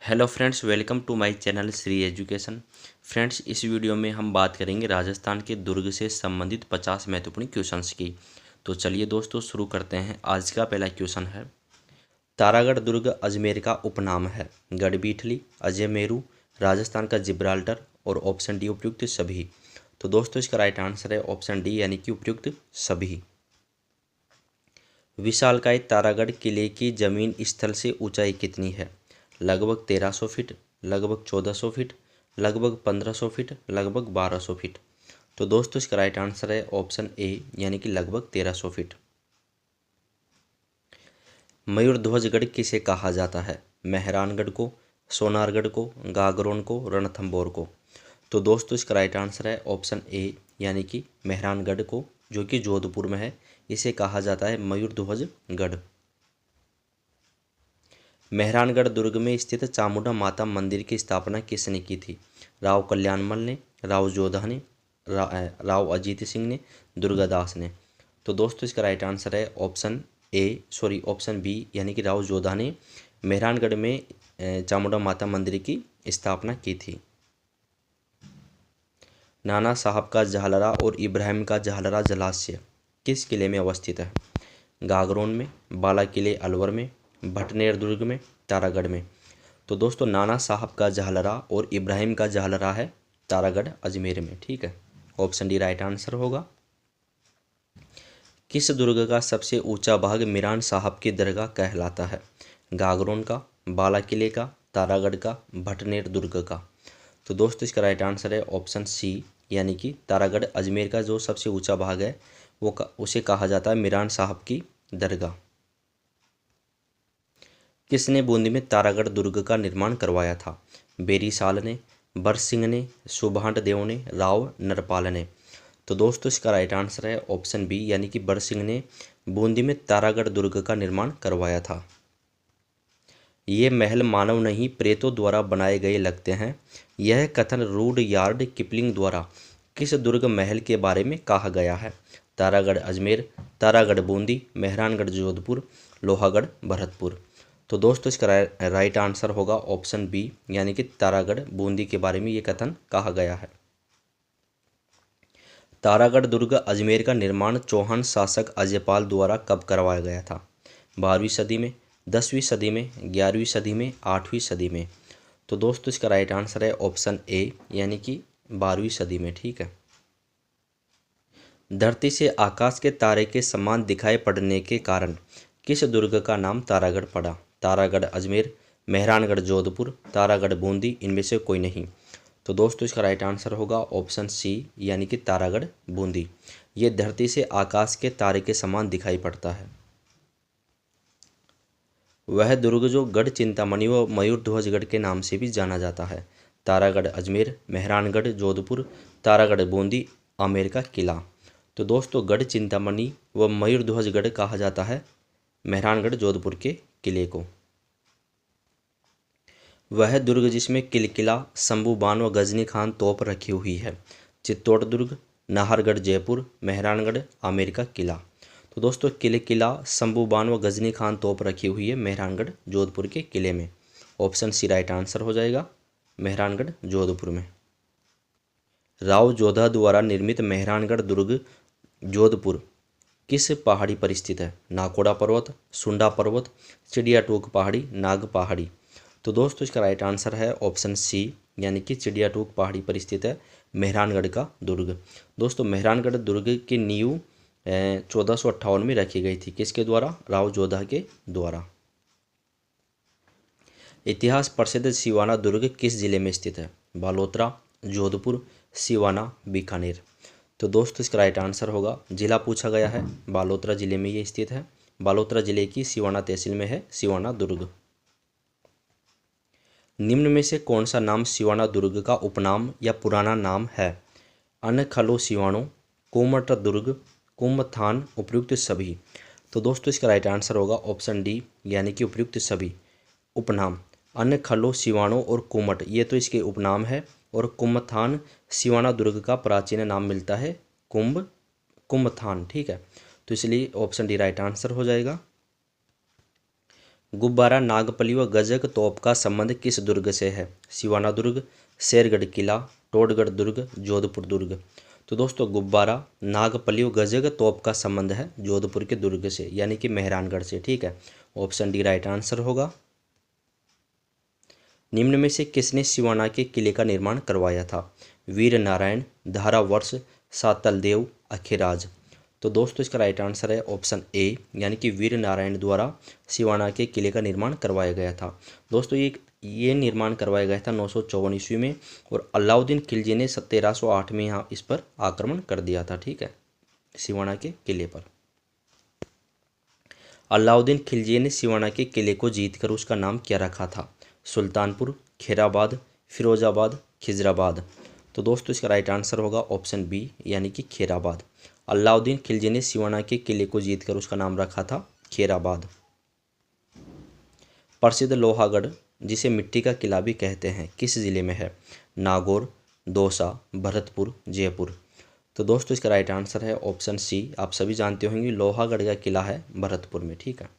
Hello friends, welcome to my channel Shri education. Friends, इस video में हम बात करेंगे राजस्थान के दुर्ग से संबंधित 50 महत्वपूर्ण क्वेश्चंस की। तो चलिए दोस्तों शुरू करते हैं। आज का पहला क्वेश्चन है, तारागढ़ दुर्ग अजमेर का उपनाम है। गढ़बीठली, अजयमेरू, राजस्थान का जिब्राल्टर और ऑप्शन डी उपयुक्त सभी। तो दोस्तों इसका राइट आंसर है ऑप्शन डी यानी कि उपयुक्त सभी। विशालकाय तारागढ़ किले की जमीन स्थल से ऊंचाई कितनी है? लगभग 1300 फीट, लगभग 1400 फीट, लगभग 1500 फीट, लगभग 1200 फीट। तो दोस्तों इसका राइट आंसर है ऑप्शन ए यानी कि लगभग 1300 फीट। मयूरध्वजगढ़ किसे कहा जाता है? मेहरानगढ़ को, सोनारगढ़ को, गागरोन को, रणथंभौर को। तो दोस्तों इसका राइट आंसर है ऑप्शन ए यानी कि मेहरानगढ़ को, जो कि जोधपुर में है। इसे कहा जाता है मयूरध्वजगढ़। मेहरानगढ़ दुर्ग में स्थित चामुंडा माता मंदिर की स्थापना किसने की थी? राव कल्याणमल ने, राव जोधा ने, राव अजीत सिंह ने, दुर्गादास ने। तो दोस्तों इसका राइट आंसर है ऑप्शन बी यानी कि राव जोधा ने मेहरानगढ़ में चामुंडा माता मंदिर की स्थापना की थी। नाना साहब का जहालरा और इब्राहिम का जहालरा जलाशय किस किले में अवस्थित है? गागरोन में, बाला किले अलवर में, भटनेर दुर्ग में, तारागढ़ में। तो दोस्तों नाना साहब का जहालरा और इब्राहिम का जहालरा है तारागढ़ अजमेर में। ठीक है, ऑप्शन डी राइट आंसर होगा। किस दुर्ग का सबसे ऊंचा भाग मीरान साहब की दरगाह कहलाता है? गागरोन का, बाला किले का, तारागढ़ का, भटनेर दुर्ग का। तो दोस्तों इसका राइट आंसर है ऑप्शन सी यानी कि तारागढ़ अजमेर का जो सबसे ऊंचा भाग है उसे कहा जाता है मीरान साहब की दरगाह। किसने बूंदी में तारागढ़ दुर्ग का निर्माण करवाया था? बेरी साल ने, बर सिंह ने, सुभाष देव ने, राव नरपाल ने। तो दोस्तों इसका राइट आंसर है ऑप्शन बी यानी कि बर सिंह ने बूंदी में तारागढ़ दुर्ग का निर्माण करवाया था। ये महल मानव नहीं प्रेतों द्वारा बनाए गए लगते हैं। यह कथन रूडयार्ड किपलिंग द्वारा किस दुर्ग महल के बारे में कहा गया है? तारागढ़ अजमेर, तारागढ़ बूंदी, मेहरानगढ़ जोधपुर, लोहागढ़ भरतपुर। तो दोस्तों इसका राइट आंसर होगा ऑप्शन बी यानी कि तारागढ़ बूंदी के बारे में ये कथन कहा गया है। तारागढ़ दुर्ग अजमेर का निर्माण चौहान शासक अजयपाल द्वारा कब करवाया गया था? 12वीं सदी में, 10वीं सदी में, 11वीं सदी में, 8वीं सदी में। तो दोस्तों इसका राइट आंसर है ऑप्शन ए यानी कि 12वीं सदी में। ठीक है। धरती से आकाश के तारे के समान दिखाई पड़ने के कारण किस दुर्ग का नाम तारागढ़ पड़ा? तारागढ़ अजमेर, मेहरानगढ़ जोधपुर, तारागढ़ बूंदी, इनमें से कोई नहीं। तो दोस्तों इसका राइट आंसर होगा ऑप्शन सी यानी कि तारागढ़ बूंदी। ये धरती से आकाश के तारे के समान दिखाई पड़ता है। वह दुर्ग जो गढ़ चिंतामणि व मयूरध्वजगढ़ के नाम से भी जाना जाता है। तारागढ़ अजमेर, मेहरानगढ़ जोधपुर, तारागढ़ बूंदी, आमेर का किला। तो दोस्तों गढ़ चिंतामणि व मयूरध्वजगढ़ कहा जाता है मेहरानगढ़ जोधपुर के किले को। वह दुर्ग जिसमें किलकिला, शंभूबान व गजनी खान तोप रखी हुई है। चित्तौड़ दुर्ग, नाहरगढ़ जयपुर, मेहरानगढ़, आमेर का किला। तो दोस्तों किला शंभूबान व गजनी खान तोप रखी हुई है मेहरानगढ़ जोधपुर के किले में। ऑप्शन सी राइट आंसर हो जाएगा मेहरानगढ़ जोधपुर में। राव जोधा द्वारा निर्मित मेहरानगढ़ दुर्ग जोधपुर किस पहाड़ी पर स्थित है? नाकोड़ा पर्वत, सुंडा पर्वत, चिड़िया टूक पहाड़ी, नाग पहाड़ी। तो दोस्तों इसका राइट आंसर है ऑप्शन सी यानी कि चिड़िया टूक पहाड़ी पर स्थित है मेहरानगढ़ का दुर्ग। दोस्तों मेहरानगढ़ दुर्ग की नींव 1458 में रखी गई थी। किसके द्वारा? राव जोधा के द्वारा। इतिहास प्रसिद्ध सिवाना दुर्ग किस जिले में स्थित है? बालोतरा, जोधपुर, सिवाना, बीकानेर। तो दोस्तों इसका राइट आंसर होगा, जिला पूछा गया है, बालोतरा जिले में ये स्थित है। बालोतरा जिले की सिवाना तहसील में है सिवाना दुर्ग। निम्न में से कौन सा नाम सिवाना दुर्ग का उपनाम या पुराना नाम है? अनखलो सिवानो, कोमट दुर्ग, कुंभथान, उपयुक्त सभी। तो दोस्तों इसका राइट आंसर होगा ऑप्शन डी यानी कि उपयुक्त सभी। उपनाम अनखलो सिवानो और कुमट ये तो इसके उपनाम है, और कुंभथान सिवाना दुर्ग का प्राचीन नाम मिलता है कुंभथान। ठीक है, तो इसलिए ऑप्शन डी राइट आंसर हो जाएगा। गुब्बारा, नागपली व गजक तोप का संबंध किस दुर्ग से है? सिवाना दुर्ग, शेरगढ़ किला, टोडगढ़ दुर्ग, जोधपुर दुर्ग। तो दोस्तों गुब्बारा, नागपली व गजक तोप का संबंध है जोधपुर के दुर्ग से, यानी कि मेहरानगढ़ से। ठीक है, ऑप्शन डी राइट आंसर होगा। निम्न में से किसने सिवाना के किले का निर्माण करवाया था? वीर नारायण, धारावर्ष, सातलदेव, अखिराज। तो दोस्तों इसका राइट आंसर है ऑप्शन ए, यानी कि वीर नारायण द्वारा सिवाना के किले का निर्माण करवाया गया था। दोस्तों ये निर्माण करवाया गया था 954 ईस्वी में, और अलाउद्दीन खिलजी ने 1308 में यहाँ इस पर आक्रमण कर दिया था। ठीक है, सिवाना के किले पर। अलाउद्दीन खिलजी ने सिवाना के किले को जीतकर उसका नाम क्या रखा था? सुल्तानपुर, खैराबाद, फिरोजाबाद, खिजराबाद। तो दोस्तों इसका राइट आंसर होगा ऑप्शन बी, यानी कि खैराबाद। अलाउद्दीन खिलजी ने सिवाना के किले को जीतकर उसका नाम रखा था खैराबाद। प्रसिद्ध लोहागढ़, जिसे मिट्टी का किला भी कहते हैं, किस जिले में है? नागौर, दौसा, भरतपुर, जयपुर। तो दोस्तों इसका राइट आंसर है ऑप्शन सी। आप सभी जानते होंगे लोहागढ़ का किला है भरतपुर में। ठीक है,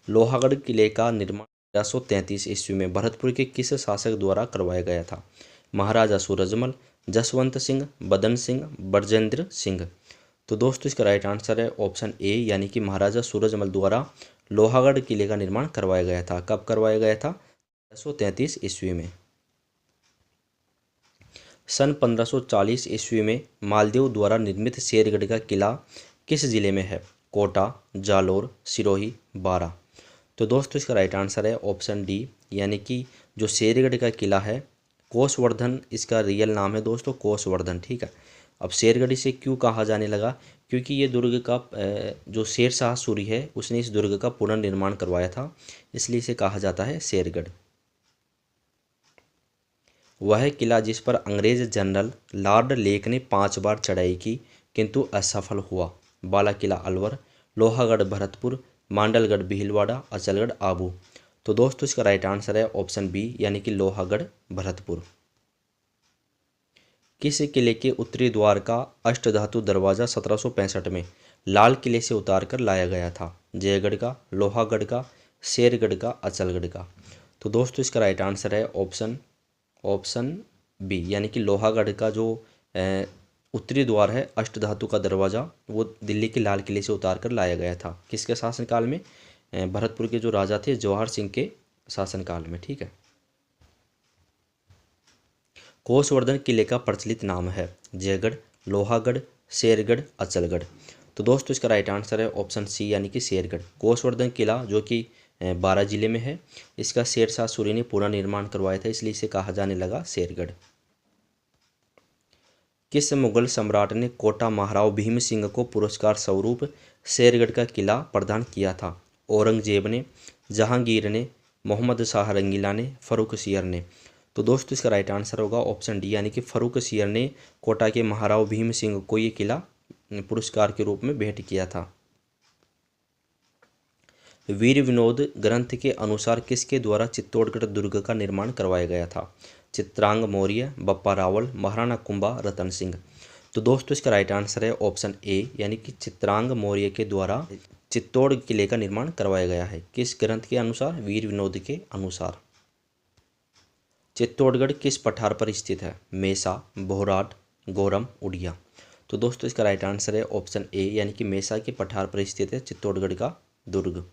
लोहागढ़ किले का निर्माण 1333 ईस्वी में भरतपुर के किस शासक द्वारा करवाया गया था? महाराजा सूरजमल, जसवंत सिंह, बदन सिंह, बरजेंद्र सिंह। तो दोस्तों इसका राइट आंसर है ऑप्शन ए, यानी कि महाराजा सूरजमल द्वारा लोहागढ़ किले का निर्माण करवाया गया था। कब करवाया गया था? 1333 ईस्वी में। सन 1540 ईस्वी में मालदेव द्वारा निर्मित शेरगढ़ का किला किस जिले में है? कोटा, जालोर, सिरोही, बारा। तो दोस्तों इसका राइट आंसर है ऑप्शन डी, यानी कि जो शेरगढ़ का किला है, कोसवर्धन इसका रियल नाम है दोस्तों, कोसवर्धन। ठीक है, अब शेरगढ़ इसे क्यों कहा जाने लगा? क्योंकि ये दुर्ग का जो शेरशाह सूरी है उसने इस दुर्ग का पुनर्निर्माण करवाया था, इसलिए इसे कहा जाता है शेरगढ़। वह किला जिस पर अंग्रेज जनरल लॉर्ड लेक ने 5 बार चढ़ाई की किंतु असफल हुआ। बाला किला अलवर, लोहागढ़ भरतपुर, मांडलगढ़ भीलवाड़ा, अचलगढ़ आबू। तो दोस्तों इसका राइट आंसर है ऑप्शन बी, यानी कि लोहागढ़ भरतपुर। किस किले के उत्तरी द्वार का अष्टधातु दरवाजा 1765 में लाल किले से उतार कर लाया गया था? जयगढ़ का, लोहागढ़ का, शेरगढ़ का, अचलगढ़ का। तो दोस्तों इसका राइट आंसर है ऑप्शन बी, यानी कि लोहागढ़ का जो उत्तरी द्वार है अष्टधातु का दरवाज़ा, वो दिल्ली के लाल किले से उतार कर लाया गया था। किसके शासनकाल में? भरतपुर के जो राजा थे जवाहर सिंह के शासनकाल में। ठीक है, कोसवर्धन किले का प्रचलित नाम है? जयगढ़, लोहागढ़, शेरगढ़, अचलगढ़। तो दोस्तों इसका राइट आंसर है ऑप्शन सी, यानी कि शेरगढ़। कोसवर्धन किला जो कि 12 जिले में है, इसका शेरशाह सूरी ने पूरा निर्माण करवाया था, इसलिए इसे कहा जाने लगा शेरगढ़। किस मुगल सम्राट ने कोटा महाराव भीम सिंह को पुरस्कार स्वरूप शेरगढ़ का किला प्रदान किया था? औरंगजेब ने, जहांगीर ने, मोहम्मद शाह रंगीला ने, फर्रुखसियर ने। तो दोस्तों इसका राइट आंसर होगा ऑप्शन डी, यानी कि फर्रुखसियर ने कोटा के महाराव भीम सिंह को ये किला पुरस्कार के रूप में भेंट किया था। वीर विनोद ग्रंथ के अनुसार किसके द्वारा चित्तौड़गढ़ दुर्ग का निर्माण करवाया गया था? चित्रांग मौर्य, बप्पा रावल, महाराणा कुंभा, रतन सिंह। तो दोस्तों इसका राइट आंसर है ऑप्शन ए, यानी कि चित्रांग मौर्य के द्वारा चित्तौड़ किले का निर्माण करवाया गया है। किस ग्रंथ के अनुसार? वीर विनोद के अनुसार। चित्तौड़गढ़ किस पठार पर स्थित है? मेसा, बोहराट, गोरम, उड़िया। तो दोस्तों इसका राइट आंसर है ऑप्शन ए, यानी कि मेसा के पठार पर स्थित है चित्तौड़गढ़ का दुर्ग।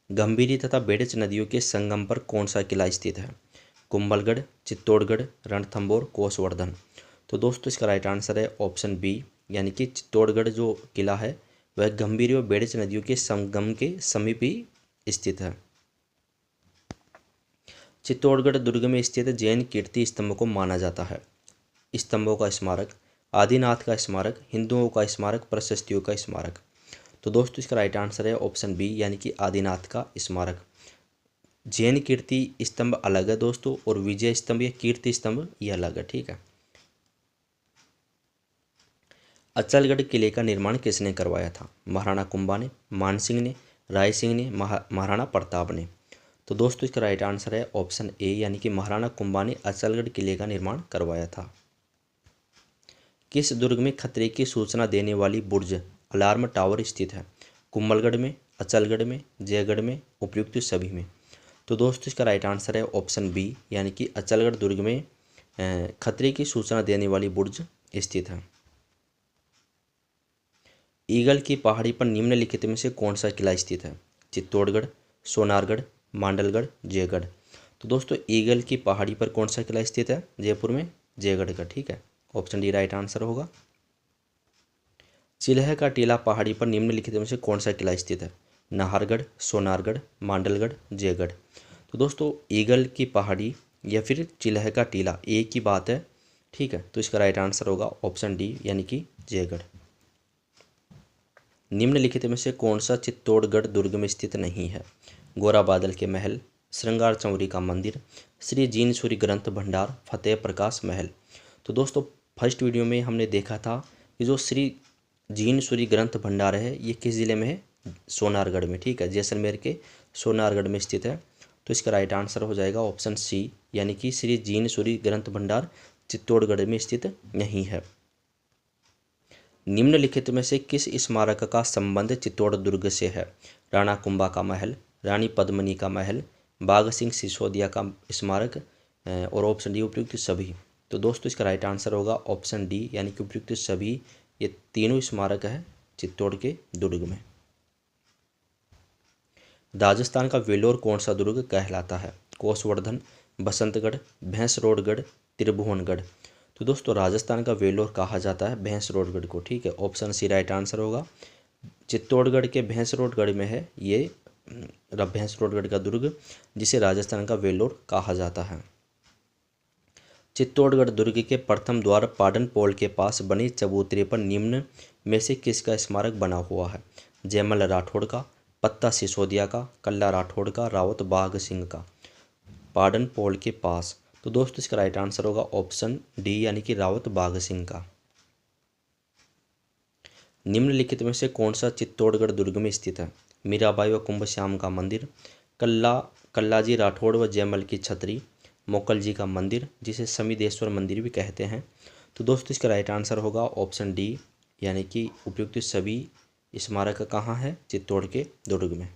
गंभीरी तथा बेड़च नदियों के संगम पर कौन सा किला स्थित है? कुंभलगढ़, चित्तौड़गढ़, रणथंभौर, कोसवर्धन। तो दोस्तों इसका राइट आंसर है ऑप्शन बी, यानी कि चित्तौड़गढ़ जो किला है वह गंभीरी और बेड़च नदियों के संगम के समीप ही स्थित है। चित्तौड़गढ़ दुर्ग में स्थित जैन कीर्ति स्तंभ को माना जाता है? स्तंभों का स्मारक, आदिनाथ का स्मारक, हिंदुओं का स्मारक, प्रशस्तियों का स्मारक। तो दोस्तों इसका राइट आंसर है ऑप्शन बी, यानी कि आदिनाथ का स्मारक। जैन कीर्ति स्तंभ अलग है दोस्तों, और विजय स्तंभ या कीर्ति स्तंभ ये अलग है। ठीक है, अचलगढ़ किले का निर्माण किसने करवाया था? महाराणा कुंभा ने, मान सिंह ने, राय सिंह ने, महाराणा प्रताप ने। तो दोस्तों इसका राइट आंसर है ऑप्शन ए, यानी कि महाराणा कुंभा ने अचलगढ़ किले का निर्माण करवाया था। किस दुर्ग में खतरे की सूचना देने वाली बुर्ज अलार्म टावर स्थित है? कुंभलगढ़ में, अचलगढ़ में, जयगढ़ में, उपयुक्त सभी में। तो दोस्तों इसका राइट आंसर है ऑप्शन बी, यानी कि अचलगढ़ दुर्ग में खतरे की सूचना देने वाली बुर्ज स्थित है। ईगल की पहाड़ी पर निम्नलिखित में से कौन सा किला स्थित है? चित्तौड़गढ़, सोनारगढ़, मांडलगढ़, जयगढ़। तो दोस्तों ईगल की पहाड़ी पर कौन सा किला स्थित है? जयपुर में जयगढ़ का, ठीक है, ऑप्शन डी राइट आंसर होगा। चिल्ह का टीला पहाड़ी पर निम्नलिखित में से कौन सा किला स्थित है? नाहरगढ़, सोनारगढ़, मांडलगढ़, जयगढ़। तो दोस्तों ईगल की पहाड़ी या फिर चिल्ह का टीला एक ही बात है, ठीक है, तो इसका राइट आंसर होगा ऑप्शन डी, यानी कि जयगढ़। निम्नलिखित में से कौन सा चित्तौड़गढ़ दुर्ग में स्थित नहीं है? गोरा बादल के महल, श्रृंगार चौरी का मंदिर, श्री जीनसूरी ग्रंथ भंडार, फतेह प्रकाश महल। तो दोस्तों फर्स्ट वीडियो में हमने देखा था कि जो श्री जीनसूरी ग्रंथ भंडार है ये किस ज़िले में है? सोनारगढ़ में, ठीक है, जैसलमेर के सोनारगढ़ में स्थित है। तो इसका राइट आंसर हो जाएगा ऑप्शन सी, यानी कि श्री जीनसूरी ग्रंथ भंडार चित्तौड़गढ़ में स्थित नहीं है। निम्नलिखित में से किस स्मारक का संबंध चित्तौड़ दुर्ग से है? राणा कुंभा का महल, रानी पद्मिनी का महल, बाघ सिंह सिसोदिया का स्मारक और ऑप्शन डी उपयुक्त सभी। तो दोस्तों इसका राइट आंसर होगा ऑप्शन डी, यानी कि उपयुक्त सभी। ये तीनों स्मारक है चित्तौड़ के दुर्ग में। राजस्थान का वेलोर कौन सा दुर्ग कहलाता है? कोसवर्धन, बसंतगढ़, भैंसरोडगढ़, त्रिभुवनगढ़। तो दोस्तों राजस्थान का वेलोर कहा जाता है भैंसरोडगढ़ को, ठीक है, ऑप्शन सी राइट आंसर होगा। चित्तौड़गढ़ के भैंसरोडगढ़ में है ये भैंसरोडगढ़ का दुर्ग, जिसे राजस्थान का वेलोर कहा जाता है। चित्तौड़गढ़ दुर्ग के प्रथम द्वार पाटन पोल के पास बने चबूतरे पर निम्न में से किसका स्मारक बना हुआ है? जयमल राठौड़ का, पत्ता सिसोदिया का, कल्ला राठौड़ का, रावत बाघ सिंह का। पाटन पोल के पास, तो दोस्तों इसका राइट आंसर होगा ऑप्शन डी, यानी कि रावत बाघ सिंह का। निम्नलिखित में से कौन सा चित्तौड़गढ़ दुर्ग में स्थित है? मीराबाई व कुंभश्याम का मंदिर, कल्लाजी राठौड़ व जयमल की छतरी, मोकल जी का मंदिर, जिसे समीदेश्वर मंदिर भी कहते हैं। तो दोस्तों इसका राइट आंसर होगा ऑप्शन डी, यानी कि उपयुक्त सभी स्मारक कहाँ है? चित्तौड़ के दुर्ग में।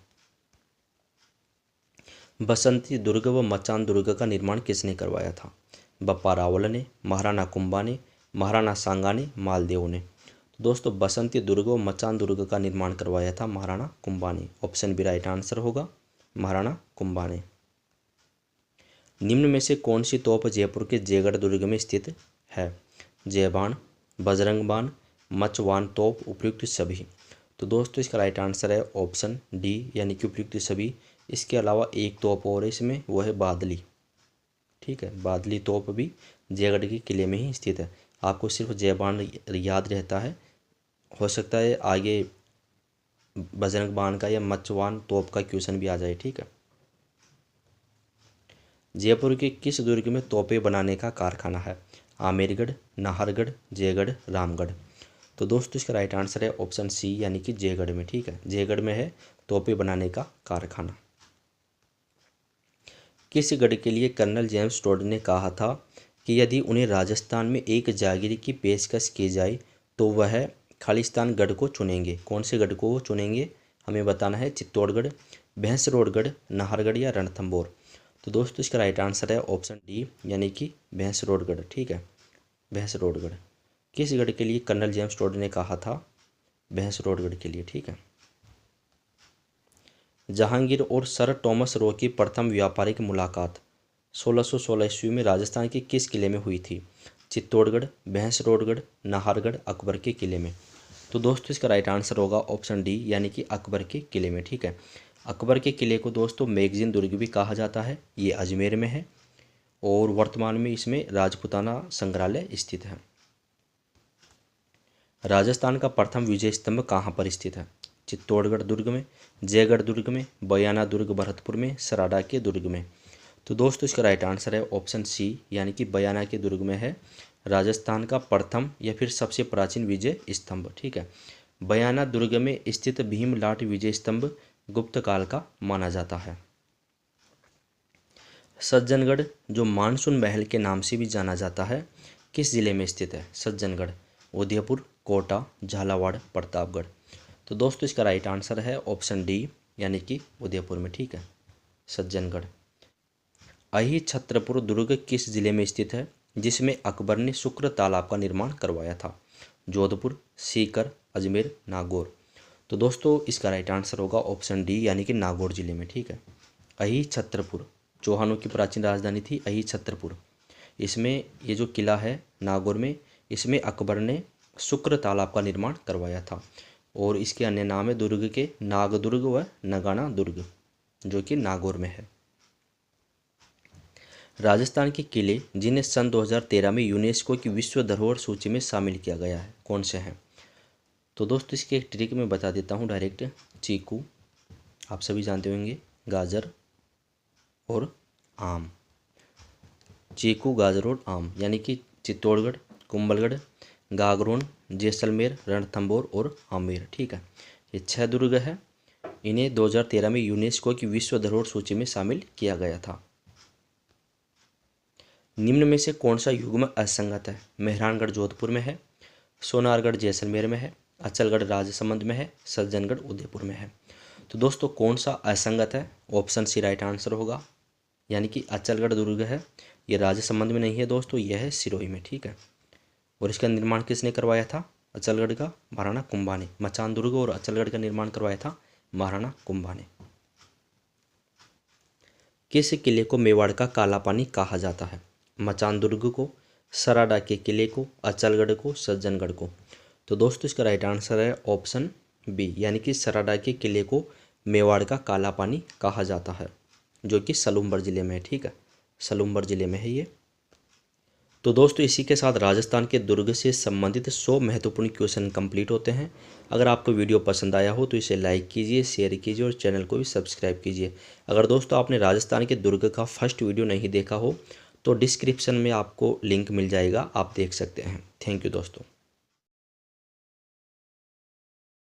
बसंती दुर्ग व मचान दुर्ग का निर्माण किसने करवाया था? बप्पा रावल ने, महाराणा कुंभा ने, महाराणा सांगा ने, मालदेव ने। तो दोस्तों बसंती दुर्ग व मचान दुर्ग का निर्माण करवाया था महाराणा कुंभा ने, ऑप्शन बी राइट आंसर होगा, महाराणा कुंभा ने। निम्न में से कौन सी तोप जयपुर के जयगढ़ दुर्ग में स्थित है? जयबान, बजरंग बाण, मचवान तोप, उपयुक्त सभी। तो दोस्तों इसका राइट आंसर है ऑप्शन डी, यानी कि उपयुक्त सभी। इसके अलावा एक तोप और है इसमें, वो है बादली, ठीक है, बादली तोप भी जयगढ़ के किले में ही स्थित है। आपको सिर्फ जयबान याद रहता है, हो सकता है आगे बजरंग बाण का या मचवान तोप का क्वेश्चन भी आ जाए, ठीक है। जयपुर के किस दुर्ग में तोपें बनाने का कारखाना है? आमेरगढ़, नाहरगढ़, जयगढ़, रामगढ़। तो दोस्तों इसका राइट आंसर है ऑप्शन सी, यानी कि जयगढ़ में, ठीक है, जयगढ़ में है तोपें बनाने का कारखाना। किस गढ़ के लिए कर्नल जेम्स टोड ने कहा था कि यदि उन्हें राजस्थान में एक जागीर की पेशकश की जाए तो वह खालिस्तान गढ़ को चुनेंगे? कौन से गढ़ को वो चुनेंगे हमें बताना है। चित्तौड़गढ़, भैंसरोडगढ़, नाहरगढ़ या रणथंभौर। तो दोस्तों इसका राइट आंसर है ऑप्शन डी, यानी कि भैंसरोडगढ़, ठीक है, भैंसरोडगढ़। किस गढ़ के लिए कर्नल जेम्स टोड ने कहा था? भैंसरोडगढ़ के लिए, ठीक है। जहांगीर और सर टॉमस रो की प्रथम व्यापारिक मुलाकात 1616 ईस्वी में राजस्थान के किस किले में हुई थी? चित्तौड़गढ़, भैंसरोडगढ़, नाहरगढ़, अकबर के किले में। तो दोस्तों इसका राइट आंसर होगा ऑप्शन डी, यानी कि अकबर के किले में, ठीक है। अकबर के किले को दोस्तों मैगजीन दुर्ग भी कहा जाता है। ये अजमेर में है और वर्तमान में इसमें राजपूताना संग्रहालय स्थित है। राजस्थान का प्रथम विजय स्तंभ कहाँ पर स्थित है? चित्तौड़गढ़ दुर्ग में, जयगढ़ दुर्ग में, बयाना दुर्ग भरतपुर में, सराडा के दुर्ग में। तो दोस्तों इसका राइट आंसर है ऑप्शन सी, यानी कि बयाना के दुर्ग में है राजस्थान का प्रथम या फिर सबसे प्राचीन विजय स्तंभ, ठीक है। बयाना दुर्ग में स्थित भीमलाट विजय स्तंभ गुप्त काल का माना जाता है। सज्जनगढ़, जो मानसून महल के नाम से भी जाना जाता है, किस जिले में स्थित है? सज्जनगढ़, उदयपुर, कोटा, झालावाड़, प्रतापगढ़। तो तो दोस्तों इसका राइट आंसर है ऑप्शन डी यानी कि उदयपुर में। ठीक है, सज्जनगढ़। अहि छत्रपुर दुर्ग किस जिले में स्थित है जिसमें अकबर ने शुक्र तालाब का निर्माण करवाया था? जोधपुर, सीकर, अजमेर, नागौर। तो दोस्तों इसका राइट आंसर होगा ऑप्शन डी यानी कि नागौर जिले में। ठीक है, अहि छत्रपुर चौहानों की प्राचीन राजधानी थी अहि छत्रपुर। इसमें ये जो किला है नागौर में, इसमें अकबर ने शुक्र तालाब का निर्माण करवाया था। और इसके अन्य नाम है दुर्ग के नागदुर्ग व नगाना दुर्ग, जो कि नागौर में है। राजस्थान के किले जिन्हें सन 2013 में यूनेस्को की विश्व धरोहर सूची में शामिल किया गया है, कौन से हैं? तो दोस्तों इसकी एक ट्रिक मैं बता देता हूँ डायरेक्ट। चीकू आप सभी जानते होंगे, गाजर और आम। चीकू, गाजर और आम यानी कि चित्तौड़गढ़, कुंभलगढ़, गागरोन, जैसलमेर, रणथंभौर और आमेर। ठीक है, ये 6 दुर्ग है। इन्हें 2013 में यूनेस्को की विश्व धरोहर सूची में शामिल किया गया था। निम्न में से कौन सा युग्म असंगत है? मेहरानगढ़ जोधपुर में है, सोनारगढ़ जैसलमेर में है, अचलगढ़ राजसमंद में है, सज्जनगढ़ उदयपुर में है। तो दोस्तों कौन सा असंगत है? ऑप्शन सी राइट आंसर होगा, यानी कि अचलगढ़ दुर्ग है, ये राजसमंद में नहीं है दोस्तों, यह है सिरोही में। ठीक है, और इसका निर्माण किसने करवाया था? अचलगढ़ का महाराणा कुंभा ने। मचान दुर्ग और अचलगढ़ का निर्माण करवाया था महाराणा कुंभा ने। किस किले को मेवाड़ का काला पानी कहा जाता है? मचान दुर्ग को, सराडा के किले को, अचलगढ़ को, सज्जनगढ़ को। तो दोस्तों इसका राइट आंसर है ऑप्शन बी, यानी कि सराडा के किले को मेवाड़ का काला पानी कहा जाता है, जो कि सलूम्बर जिले में है। ठीक है, सलूम्बर जिले में है ये। तो दोस्तों इसी के साथ राजस्थान के दुर्ग से संबंधित 100 महत्वपूर्ण क्वेश्चन कंप्लीट होते हैं। अगर आपको वीडियो पसंद आया हो तो इसे लाइक कीजिए, शेयर कीजिए और चैनल को भी सब्सक्राइब कीजिए। अगर दोस्तों आपने राजस्थान के दुर्ग का फर्स्ट वीडियो नहीं देखा हो तो डिस्क्रिप्शन में आपको लिंक मिल जाएगा, आप देख सकते हैं। थैंक यू दोस्तों।